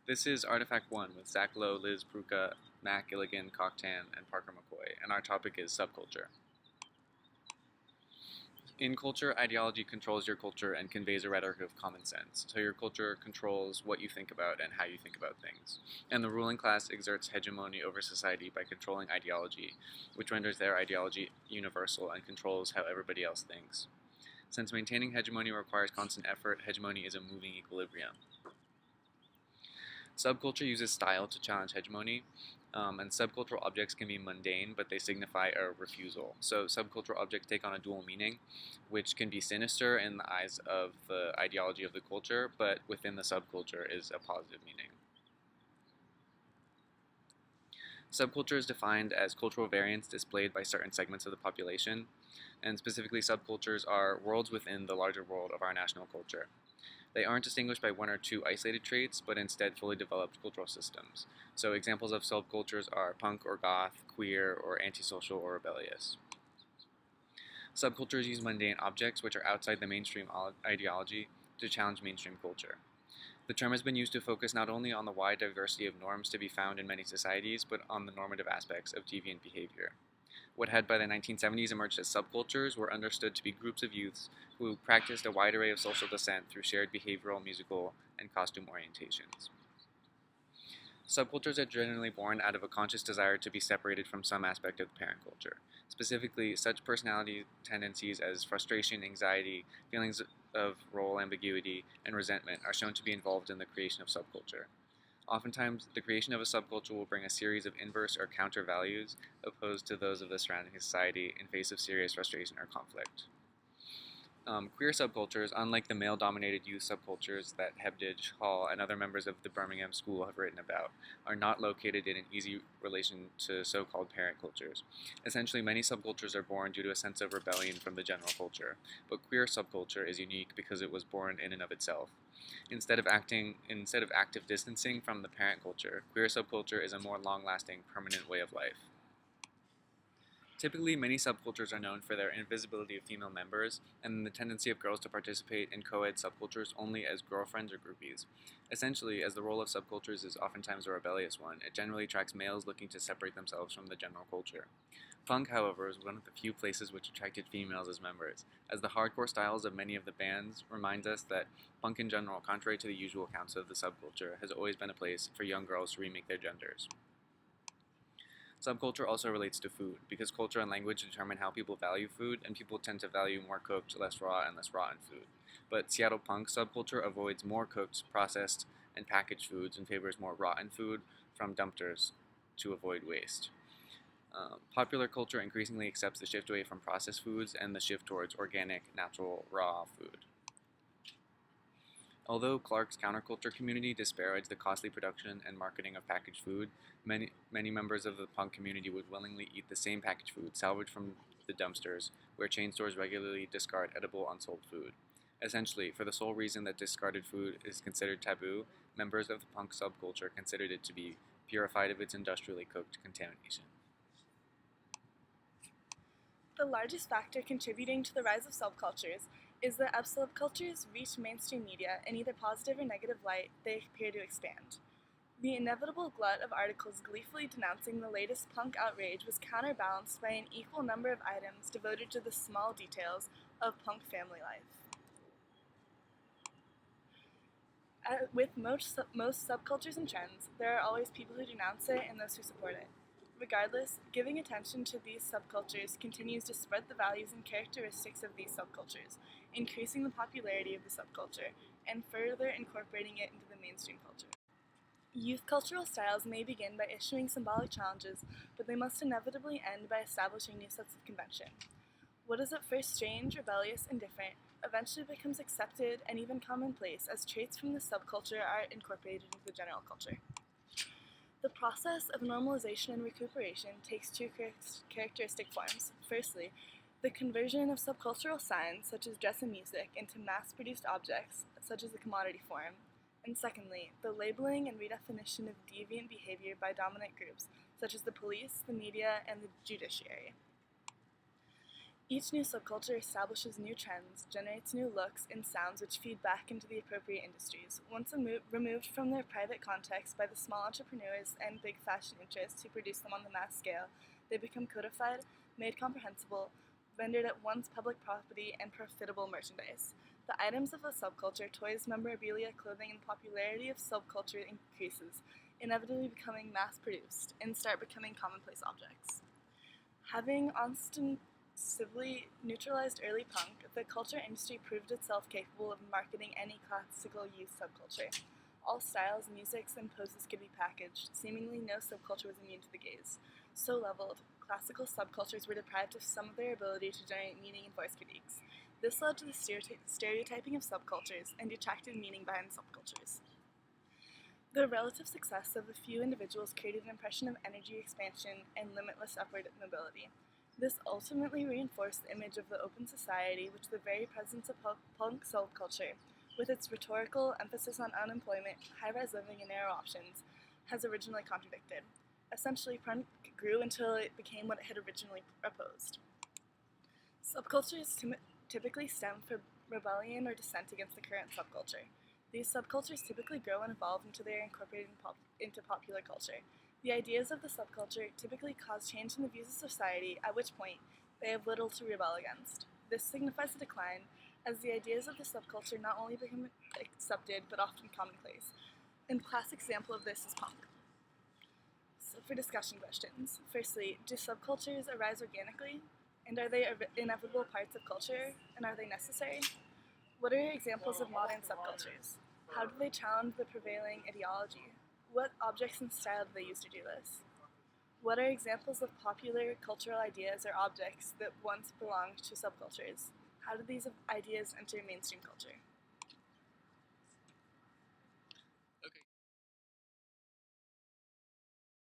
This is Artifact 1 with Zach Lowe, Liz Pruka, Matt Gilligan, Cocktan, and Parker McCoy, and our topic is subculture. In culture, ideology controls your culture and conveys a rhetoric of common sense. So your culture controls what you think about and how you think about things. And the ruling class exerts hegemony over society by controlling ideology, which renders their ideology universal and controls how everybody else thinks. Since maintaining hegemony requires constant effort, hegemony is a moving equilibrium. Subculture uses style to challenge hegemony, and subcultural objects can be mundane, but they signify a refusal. So subcultural objects take on a dual meaning, which can be sinister in the eyes of the ideology of the culture, but within the subculture is a positive meaning. Subculture is defined as cultural variance displayed by certain segments of the population, and specifically subcultures are worlds within the larger world of our national culture. They aren't distinguished by one or two isolated traits, but instead fully developed cultural systems. So examples of subcultures are punk or goth, queer, or antisocial or rebellious. Subcultures use mundane objects which are outside the mainstream ideology to challenge mainstream culture. The term has been used to focus not only on the wide diversity of norms to be found in many societies, but on the normative aspects of deviant behavior. What had by the 1970s emerged as subcultures were understood to be groups of youths who practiced a wide array of social dissent through shared behavioral, musical, and costume orientations. Subcultures are generally born out of a conscious desire to be separated from some aspect of the parent culture. Specifically, such personality tendencies as frustration, anxiety, feelings of role ambiguity, and resentment are shown to be involved in the creation of subculture. Oftentimes, the creation of a subculture will bring a series of inverse or counter values opposed to those of the surrounding society in face of serious frustration or conflict. Queer subcultures, unlike the male-dominated youth subcultures that Hebdige, Hall, and other members of the Birmingham School have written about, are not located in an easy relation to so-called parent cultures. Essentially, many subcultures are born due to a sense of rebellion from the general culture, but queer subculture is unique because it was born in and of itself. Instead of active distancing from the parent culture, queer subculture is a more long-lasting, permanent way of life. Typically, many subcultures are known for their invisibility of female members and the tendency of girls to participate in co-ed subcultures only as girlfriends or groupies. Essentially, as the role of subcultures is oftentimes a rebellious one, it generally attracts males looking to separate themselves from the general culture. Punk, however, is one of the few places which attracted females as members, as the hardcore styles of many of the bands remind us that punk in general, contrary to the usual accounts of the subculture, has always been a place for young girls to remake their genders. Subculture also relates to food, because culture and language determine how people value food, and people tend to value more cooked, less raw, and less rotten food. But Seattle punk subculture avoids more cooked, processed, and packaged foods and favors more rotten food from dumpsters to avoid waste. Popular culture increasingly accepts the shift away from processed foods and the shift towards organic, natural, raw food. Although Clark's counterculture community disparaged the costly production and marketing of packaged food, many members of the punk community would willingly eat the same packaged food salvaged from the dumpsters, where chain stores regularly discard edible unsold food. Essentially, for the sole reason that discarded food is considered taboo, members of the punk subculture considered it to be purified of its industrially cooked contamination. The largest factor contributing to the rise of subcultures is that as subcultures reach mainstream media in either positive or negative light, they appear to expand. The inevitable glut of articles gleefully denouncing the latest punk outrage was counterbalanced by an equal number of items devoted to the small details of punk family life. With most subcultures and trends, there are always people who denounce it and those who support it. Regardless, giving attention to these subcultures continues to spread the values and characteristics of these subcultures, increasing the popularity of the subculture, and further incorporating it into the mainstream culture. Youth cultural styles may begin by issuing symbolic challenges, but they must inevitably end by establishing new sets of convention. What is at first strange, rebellious, and different eventually becomes accepted and even commonplace as traits from the subculture are incorporated into the general culture. The process of normalization and recuperation takes two characteristic forms. Firstly, the conversion of subcultural signs, such as dress and music, into mass-produced objects, such as the commodity form. And secondly, the labeling and redefinition of deviant behavior by dominant groups, such as the police, the media, and the judiciary. Each new subculture establishes new trends, generates new looks and sounds which feed back into the appropriate industries. Once removed from their private context by the small entrepreneurs and big fashion interests who produce them on the mass scale, they become codified, made comprehensible, rendered at once public property and profitable merchandise. The items of a subculture, toys, memorabilia, clothing, and popularity of subculture increases, inevitably becoming mass-produced, and start becoming commonplace objects. Having ostensibly neutralized early punk, the culture industry proved itself capable of marketing any classical youth subculture. All styles, musics, and poses could be packaged. Seemingly no subculture was immune to the gaze. So leveled, classical subcultures were deprived of some of their ability to generate meaning and voice critiques. This led to the stereotyping of subcultures and detracted meaning behind subcultures. The relative success of a few individuals created an impression of energy expansion and limitless upward mobility. This ultimately reinforced the image of the open society which the very presence of punk subculture, with its rhetorical emphasis on unemployment, high-rise living, and narrow options, has originally contradicted. Essentially, punk grew until it became what it had originally opposed. Subcultures typically stem from rebellion or dissent against the current subculture. These subcultures typically grow and evolve until they are incorporated into popular culture. The ideas of the subculture typically cause change in the views of society, at which point they have little to rebel against. This signifies a decline, as the ideas of the subculture not only become accepted, but often commonplace. A classic example of this is punk. So for discussion questions, firstly, do subcultures arise organically? And are they inevitable parts of culture? And are they necessary? What are examples of modern subcultures? How do they challenge the prevailing ideology? What objects and style do they use to do this? What are examples of popular cultural ideas or objects that once belonged to subcultures? How do these ideas enter mainstream culture?